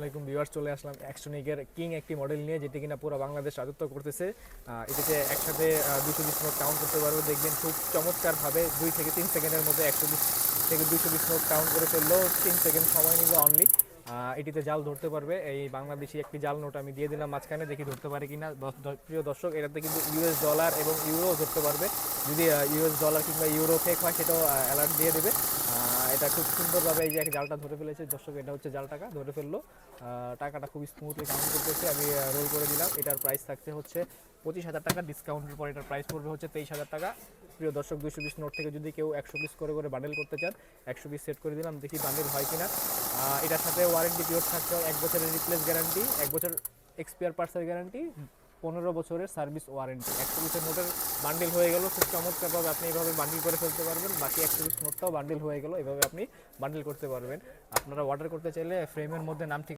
আলাইকুম ভিউয়ার্স, চলে আসলাম অ্যাকশনিকের কিং একটি মডেল নিয়ে, যেটি কিনা পুরো বাংলাদেশ রাজত্ব করতেছে। এটিতে একসাথে 220 নোট কাউন্ট করতে পারবো। দেখবেন খুব চমৎকারভাবে 2 থেকে 3 সেকেন্ডের মধ্যে 120 থেকে 220 নোট কাউন্ট করে ফেললো। 3 সেকেন্ড সময় নিল অনলি। এটিতে জাল ধরতে পারবে। এই বাংলাদেশি একটি জাল নোট আমি দিয়ে দিলাম মাঝখানে, দেখি ধরতে পারে কিনা। প্রিয় দর্শক, এটাতে কিন্তু ইউএস ডলার এবং ইউরো ধরতে পারবে। যদি ইউএস ডলার কিংবা ইউরো ফেক হয় সেটাও অ্যালার্ট দিয়ে দেবে। এটা খুব সুন্দরভাবে এই যে জালটা ধরে ফেলেছে দর্শক, এটা হচ্ছে জাল টাকা ধরে ফেললো। টাকাটা খুব স্মুথলি কাউন্ট করতেছে। আমি রোল করে দিলাম। এটার প্রাইস থাকছে হচ্ছে 25,000 টাকা। ডিসকাউন্টের পর এটার প্রাইস পড়বে হচ্ছে 23,000 টাকা। প্রিয় দর্শক, 220 নোট থেকে যদি কেউ 100 পিস করে করে বান্ডেল করতে চান, 100 পিস সেট করে দিলাম, দেখি বান্ডেল হয় কিনা। এটার সাথে ওয়ারেন্টি পিরিয়ড থাকছে 1 বছরের রিপ্লেস গ্যারান্টি, 1 বছর এক্সপায়ার পার্সেল গ্যারান্টি, 15 বছরের সার্ভিস ওয়ারেন্টি। 100 পিসের নোটের বান্ডিল হয়ে গেল। খুব চমৎকারভাবে আপনি এইভাবে বান্ডিল করে ফেলতে পারবেন। বাকি 100 পিস নোটটাও বান্ডিল হয়ে গেল। এভাবে আপনি বান্ডিল করতে পারবেন। আপনারা অর্ডার করতে চাইলে ফ্রেমের মধ্যে নাম ঠিক